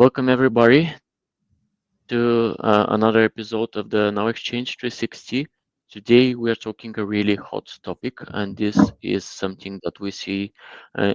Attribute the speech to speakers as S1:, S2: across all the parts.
S1: Welcome everybody to another episode of the Now Exchange 360. Today we are talking a really hot topic, and this is something that we see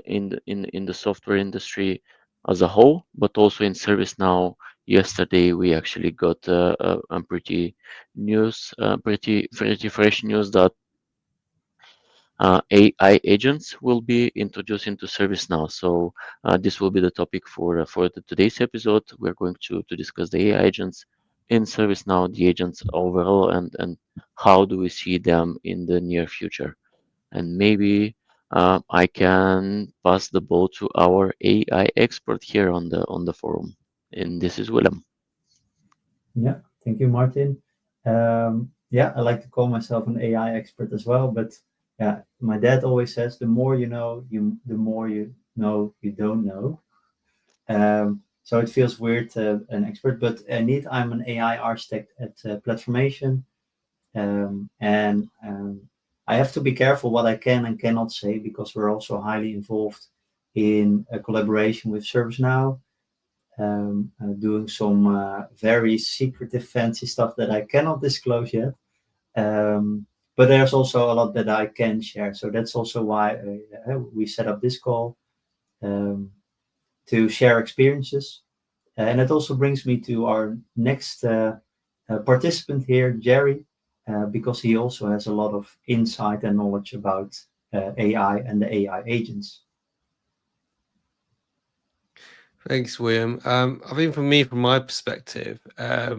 S1: in the software industry as a whole, but also in ServiceNow. Yesterday we actually got a pretty fresh news that AI agents will be introduced into ServiceNow. So this will be the topic for today's episode. We're going to discuss the AI agents in ServiceNow, the agents overall, and how do we see them in the near future. And maybe I can pass the ball to our AI expert here on the forum. And this is Willem.
S2: Yeah, thank you, Martin. Yeah, I like to call myself an AI expert as well, but yeah, my dad always says the more you know, the more you know you don't know. So it feels weird, an expert, but indeed, I'm an AI architect at Platformation, and I have to be careful what I can and cannot say because we're also highly involved in a collaboration with ServiceNow, doing some very secretive, fancy stuff that I cannot disclose yet. But there's also a lot that I can share. So that's also why we set up this call, um, to share experiences. And it also brings me to our next participant here, Jerry, because he also has a lot of insight and knowledge about AI and the AI agents.
S3: Thanks, William. I think for me, from my perspective,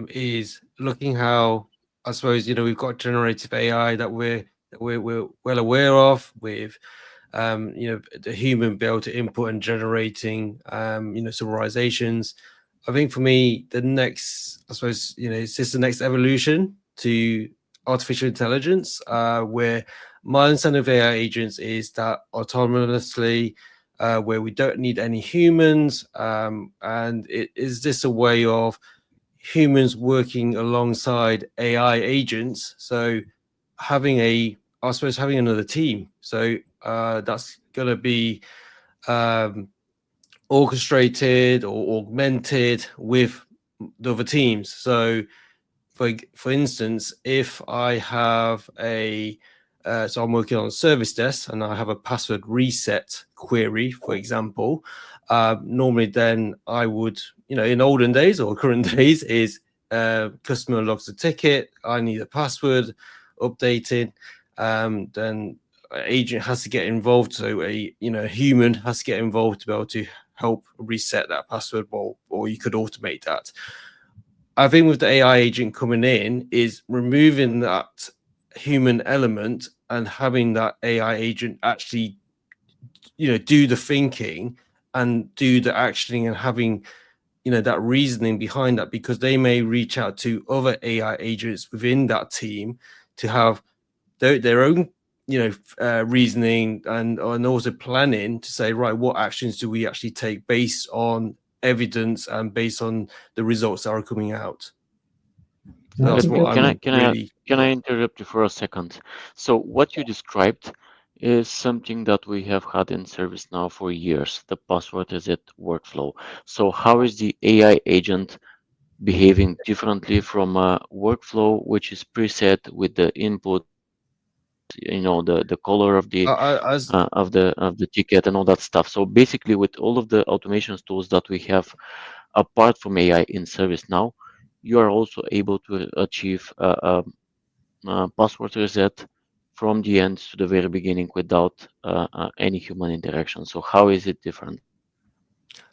S3: is looking how I suppose we've got generative AI that we're well aware of with the human be able to input and generating summarizations. I think for me, the next I suppose it's just the next evolution to artificial intelligence, where my understanding of AI agents is that autonomously where we don't need any humans. And it is this a way of humans working alongside AI agents. So I suppose, having another team. So that's going to be um, orchestrated or augmented with the other teams. So for instance, if I have so I'm working on a service desk and I have a password reset query, for example. Normally, then I would, in olden days or current days, is customer logs a ticket. I need a password updated. Then agent has to get involved. So a human has to get involved to be able to help reset that password, or you could automate that. I think with the AI agent coming in is removing that human element and having that AI agent actually, do the thinking and do the actioning and having, that reasoning behind that, because they may reach out to other AI agents within that team to have their own, reasoning and also planning to say, right, what actions do we actually take based on evidence and based on the results that are coming out. So
S2: Yeah, I
S3: that's
S1: Let
S2: think
S1: me
S3: what
S2: that,
S3: I'm really,
S1: can I
S3: yeah.
S1: interrupt you for a second? So what you described is something that we have had in service now for years, the password reset workflow. So how is the AI agent behaving differently from a workflow which is preset with the input, the color of the
S3: As
S1: of the ticket and all that stuff. So basically, with all of the automation tools that we have apart from AI in service now, you are also able to achieve password reset from the end to the very beginning without any human interaction. So how is it different?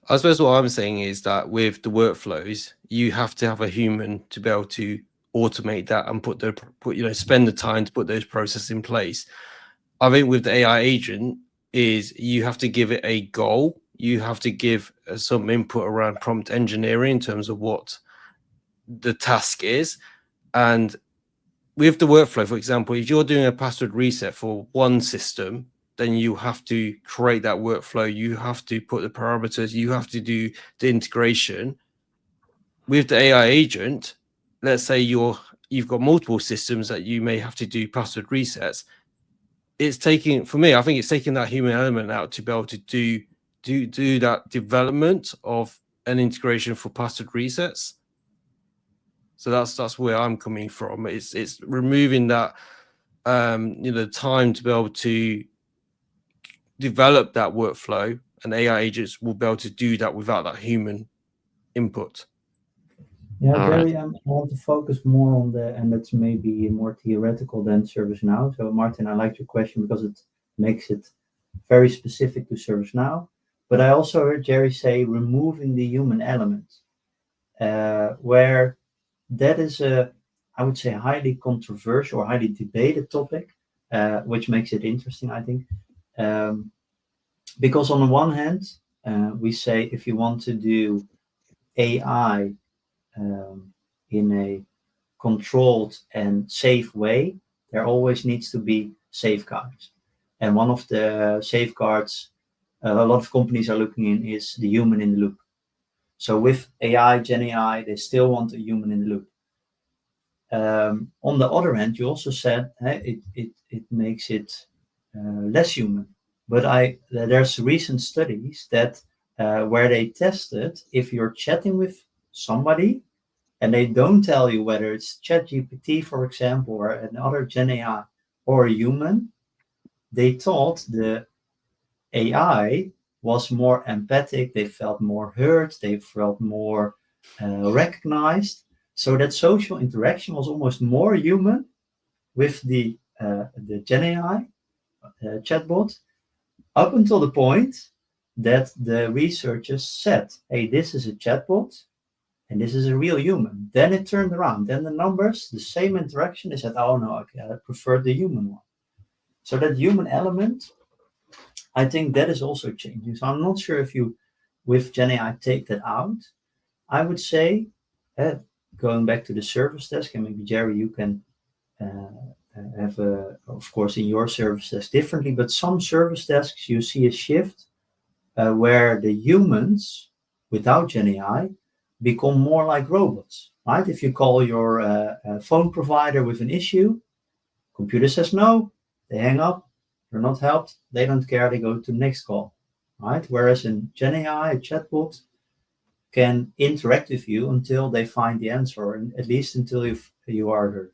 S3: I suppose what I'm saying is that with the workflows, you have to have a human to be able to automate that and spend the time to put those processes in place. I think with the AI agent is you have to give it a goal. You have to give some input around prompt engineering in terms of what the task is. And with the workflow, for example, if you're doing a password reset for one system, then you have to create that workflow. You have to put the parameters. You have to do the integration. With the AI agent, let's say you've got multiple systems that you may have to do password resets. It's taking, for me, I think it's taking that human element out to be able to do that development of an integration for password resets. So that's where I'm coming from. It's removing that time to be able to develop that workflow, and AI agents will be able to do that without that human input.
S2: Yeah,
S1: All right.
S2: Jerry, I want to focus more on and that's maybe more theoretical than ServiceNow. So, Martin, I like your question because it makes it very specific to ServiceNow. But I also heard Jerry say removing the human element, where that is I would say, highly controversial or highly debated topic, which makes it interesting, I think. Um, because on the one hand, we say if you want to do AI in a controlled and safe way, there always needs to be safeguards. And one of the safeguards a lot of companies are looking in is the human in the loop. So with AI, Gen AI, they still want a human in the loop. On the other hand, you also said it makes it less human. But there's recent studies that where they tested if you're chatting with somebody and they don't tell you whether it's ChatGPT, for example, or another Gen AI or a human, they thought the AI was more empathic, they felt more heard, they felt more recognized. So that social interaction was almost more human with the Gen AI chatbot, up until the point that the researchers said, hey, this is a chatbot and this is a real human. Then it turned around. Then the numbers, the same interaction, they said, oh no, okay, I prefer the human one. So that human element, I think that is also changing. So I'm not sure if you, with Gen AI, take that out. I would say, going back to the service desk, and maybe Jerry, you can have, of course, in your service desk differently, but some service desks you see a shift where the humans, without Gen AI, become more like robots, right? If you call your phone provider with an issue, computer says no, they hang up, they're not helped, they don't care, they go to the next call, right? Whereas in Gen AI, a chatbot can interact with you until they find the answer, and at least until you are heard.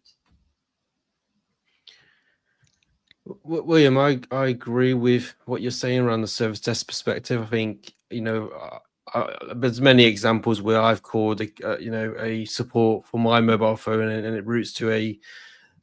S3: William, I agree with what you're saying around the service desk perspective. I think there's many examples where I've called a support for my mobile phone and it routes to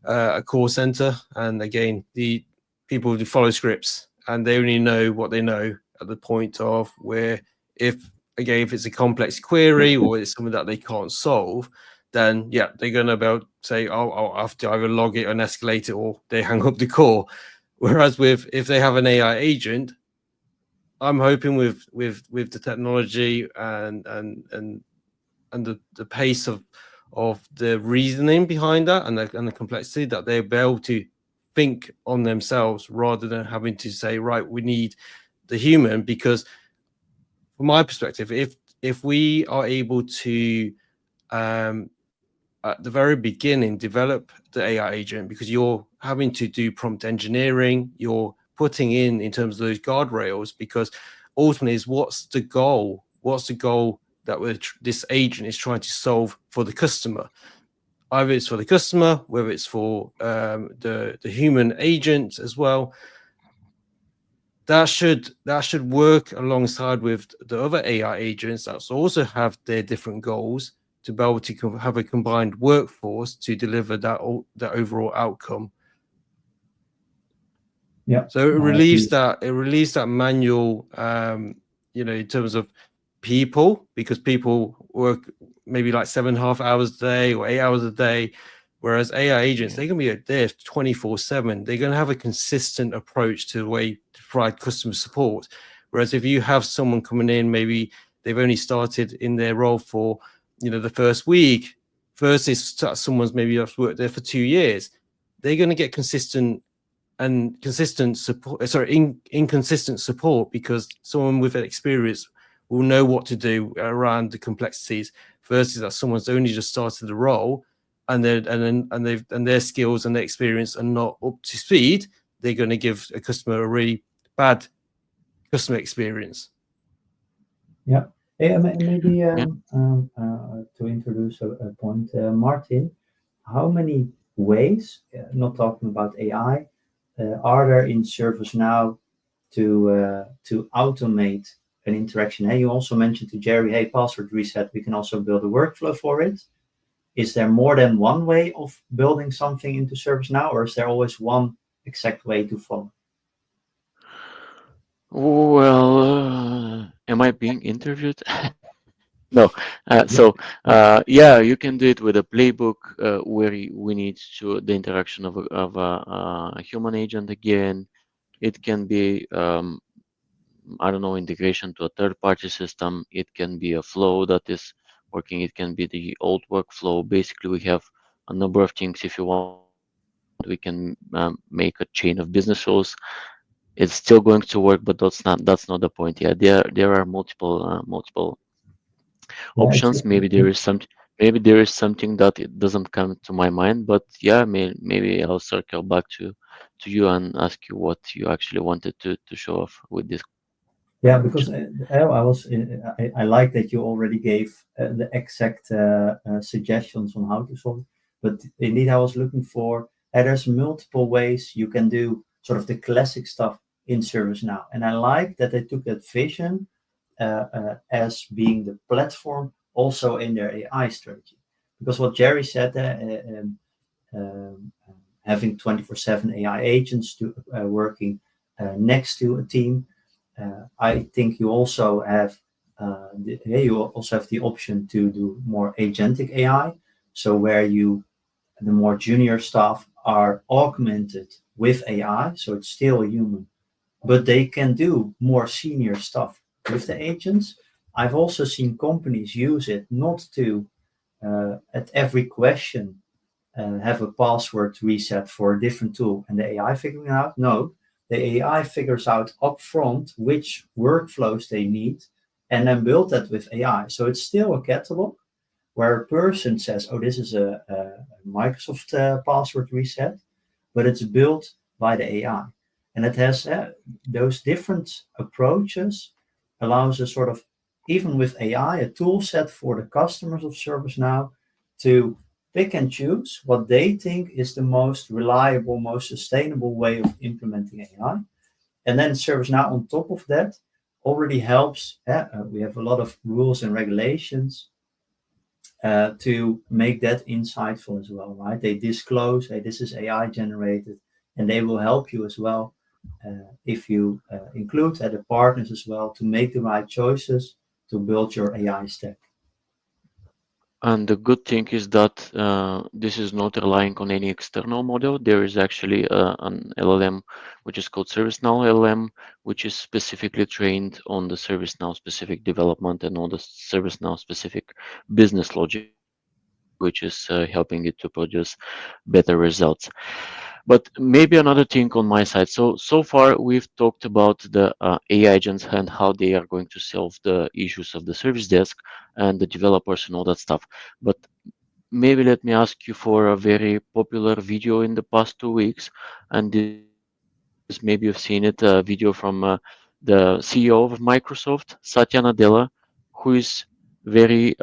S3: a call center, and again the people do follow scripts and they only know what they know at the point of where if it's a complex query or it's something that they can't solve, then yeah, they're going to about say, oh, I'll have to either log it and escalate it or they hang up the call. Whereas if they have an AI agent, I'm hoping with the technology and the pace of the reasoning behind that and the complexity, that they'll be able to think on themselves rather than having to say, right, we need the human. Because from my perspective, if we are able to at the very beginning develop the AI agent, because you're having to do prompt engineering, you're putting in terms of those guardrails, because ultimately is what's the goal that this agent is trying to solve for the customer. Either it's for the customer, whether it's for the human agent as well. That should work alongside with the other AI agents that also have their different goals to be able to have a combined workforce to deliver that overall outcome.
S2: Yeah.
S3: So it relieves that manual, in terms of people, because people work maybe like 7.5 hours a day or 8 hours a day, whereas AI agents, they can be there 24/7. They're going to have a consistent approach to the way to provide customer support. Whereas if you have someone coming in, maybe they've only started in their role for the first week, versus someone's maybe worked there for 2 years, they're going to get inconsistent support, because someone with experience will know what to do around the complexities, versus that someone's only just started the role and their skills and their experience are not up to speed. They're going to give a customer a really bad customer experience.
S2: Yeah, Hey, maybe
S1: Yeah.
S2: to introduce a point, Martin, how many ways, not talking about AI, are there in ServiceNow to automate an interaction? Hey, you also mentioned to Jerry, hey, password reset, we can also build a workflow for it. Is there more than one way of building something into ServiceNow, or is there always one exact way to follow?
S1: Well, am I being interviewed? No.
S2: Yeah,
S1: Yeah, you can do it with a playbook where we need to the interaction of a human agent again. It can be I don't know, integration to a third-party system. It can be a flow that is working. It can be the old workflow. Basically, we have a number of things. If you want, we can make a chain of business rules. It's still going to work, but that's not the point. Yeah, there are multiple
S2: yeah,
S1: options. Maybe there is something that it doesn't come to my mind, but yeah, maybe I'll circle back to you and ask you what you actually wanted to show off with this
S2: yeah, because
S1: question.
S2: I like that you already gave the exact suggestions on how to solve it. But indeed, I was looking for there's multiple ways you can do sort of the classic stuff in ServiceNow, and I like that they took that vision as being the platform also in their AI strategy. Because what Jerry said, um, having 24/7 AI agents working next to a team. I think you also have the option to do more agentic AI. So where the more junior staff are augmented with AI, so it's still a human, but they can do more senior stuff with the agents. I've also seen companies use it not to at every question have a password reset for a different tool and the AI figuring it out. No, the AI figures out upfront which workflows they need and then build that with AI. So it's still a catalog where a person says, oh, this is a Microsoft password reset, but it's built by the AI. And it has those different approaches allows us sort of, even with AI, a tool set for the customers of ServiceNow to pick and choose what they think is the most reliable, most sustainable way of implementing AI. And then ServiceNow on top of that already helps. We have a lot of rules and regulations to make that insightful as well, right? They disclose, hey, this is AI generated, and they will help you as well if you include the partners as well to make the right choices to build your AI stack.
S1: And the good thing is that this is not relying on any external model. There is actually an LLM, which is called ServiceNow LLM, which is specifically trained on the ServiceNow specific development and on the ServiceNow specific business logic, which is helping it to produce better results. But maybe another thing on my side. So far we've talked about the AI agents and how they are going to solve the issues of the service desk and the developers and all that stuff. But maybe let me ask you for a very popular video in the past 2 weeks, and this maybe you've seen it, a video from the CEO of Microsoft, Satya Nadella, who is very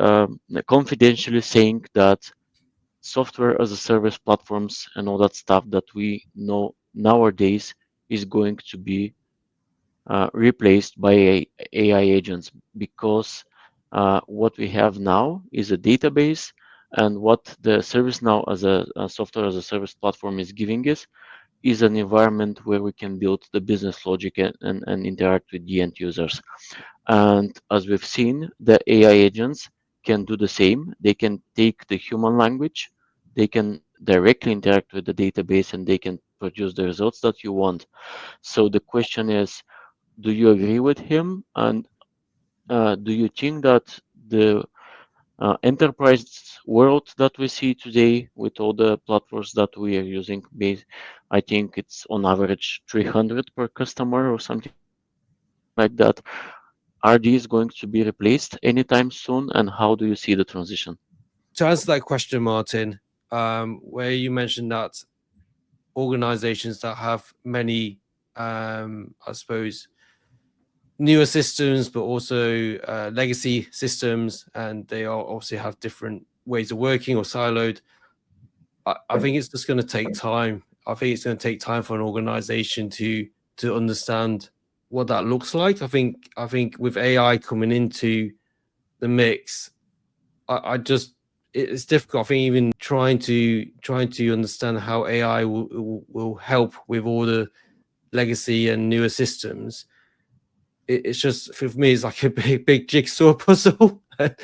S1: confidentially saying that software as a service platforms and all that stuff that we know nowadays is going to be replaced by AI agents because what we have now is a database, and what the ServiceNow as a software as a service platform is giving us is an environment where we can build the business logic and interact with the end users. And as we've seen, the AI agents can do the same. They can take the human language, they can directly interact with the database, and they can produce the results that you want. So the question is, do you agree with him? And do you think that the enterprise world that we see today with all the platforms that we are using, I think it's on average 300 per customer or something like that. Are these going to be replaced anytime soon? And how do you see the transition?
S3: To answer that question, Martin, where you mentioned that organizations that have many, I suppose, newer systems, but also legacy systems, and they all obviously have different ways of working or siloed. I think it's just going to take time. I think it's going to take time for an organization to understand what that looks like. I think with AI coming into the mix, I just it's difficult. I think even trying to understand how AI will help with all the legacy and newer systems. It's just for me, it's like a big jigsaw puzzle, and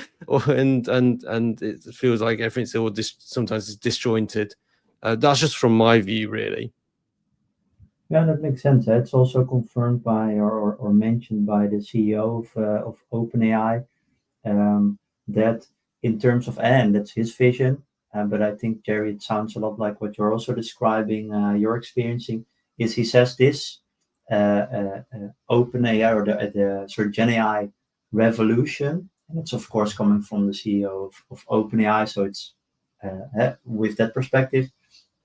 S3: it feels like everything's all sometimes it's disjointed. That's just from my view, really.
S2: Yeah, that makes sense. It's also confirmed by or mentioned by the CEO of OpenAI, that in terms of, and that's his vision, but I think, Jerry, it sounds a lot like what you're also describing, you're experiencing, is he says this OpenAI, or the sort of Gen AI revolution, and it's of course coming from the CEO of OpenAI, so it's with that perspective.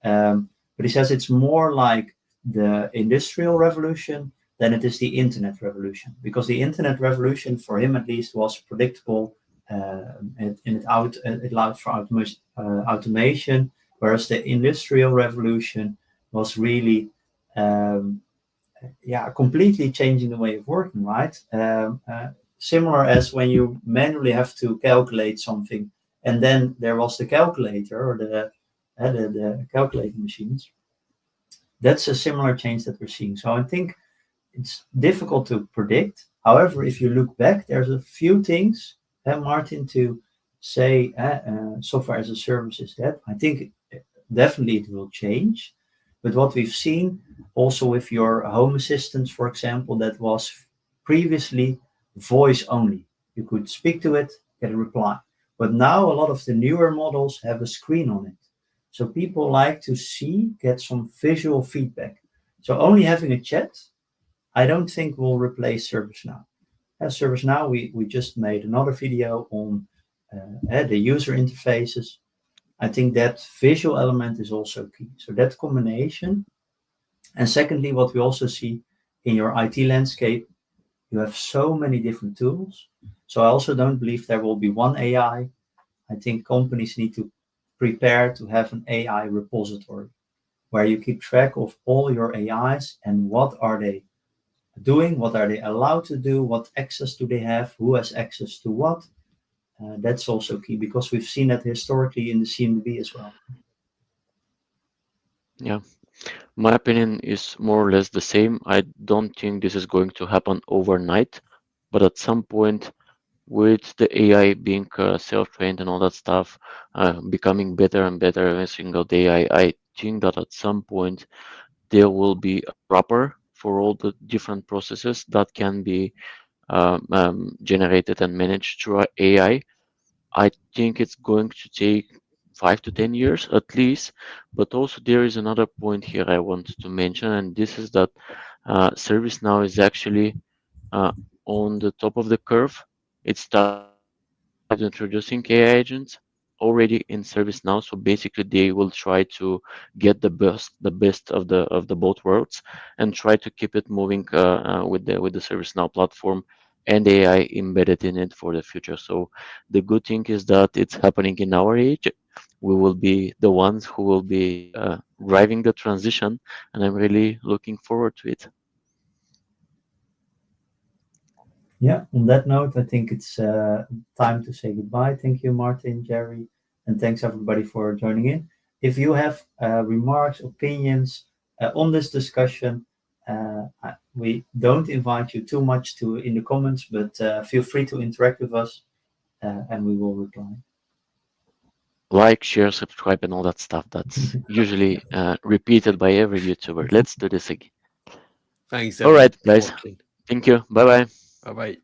S2: But he says it's more like the industrial revolution than it is the internet revolution, because the internet revolution, for him at least, was predictable, and it allowed for automation, whereas the industrial revolution was really, um, yeah, completely changing the way of working, right? Similar as when you manually have to calculate something, and then there was the calculator, or the calculating machines. That's a similar change that we're seeing. So I think it's difficult to predict. However, if you look back, there's a few things, Martin, to say software as a service is that. I think definitely it will change. But what we've seen also with your home assistants, for example, that was previously voice only. You could speak to it, get a reply. But now a lot of the newer models have a screen on it. So people like to see, get some visual feedback. So only having a chat, I don't think will replace ServiceNow. As ServiceNow, we just made another video on the user interfaces. I think that visual element is also key. So that combination. And secondly, what we also see in your IT landscape, you have so many different tools. So I also don't believe there will be one AI. I think companies need to prepare to have an AI repository where you keep track of all your AIs and what are they doing, what are they allowed to do, what access do they have, who has access to what. That's also key, because we've seen that historically in the CMDB as well.
S1: Yeah, my opinion is more or less the same. I don't think this is going to happen overnight, but at some point, with the AI being self-trained and all that stuff, becoming better and better every single day, I think that at some point there will be a wrapper for all the different processes that can be generated and managed through AI. I think it's going to take 5 to 10 years at least. But also there is another point here I wanted to mention, and this is that ServiceNow is actually uh, on the top of the curve. It started introducing AI agents already in ServiceNow. So basically, they will try to get the best of the both worlds, and try to keep it moving with the ServiceNow platform and AI embedded in it for the future. So the good thing is that it's happening in our age. We will be the ones who will be driving the transition, and I'm really looking forward to it.
S2: Yeah, on that note, I think it's time to say goodbye. Thank you, Martin, Jerry, and thanks everybody for joining in. If you have remarks, opinions on this discussion, we don't invite you too much to in the comments, but feel free to interact with us, and we will reply.
S1: Like, share, subscribe, and all that stuff that's usually repeated by every YouTuber. Let's do this again.
S3: Thanks
S1: All
S3: everyone
S1: right,
S3: for
S1: guys.
S3: watching.
S1: Thank you. Bye bye.
S3: Bye bye.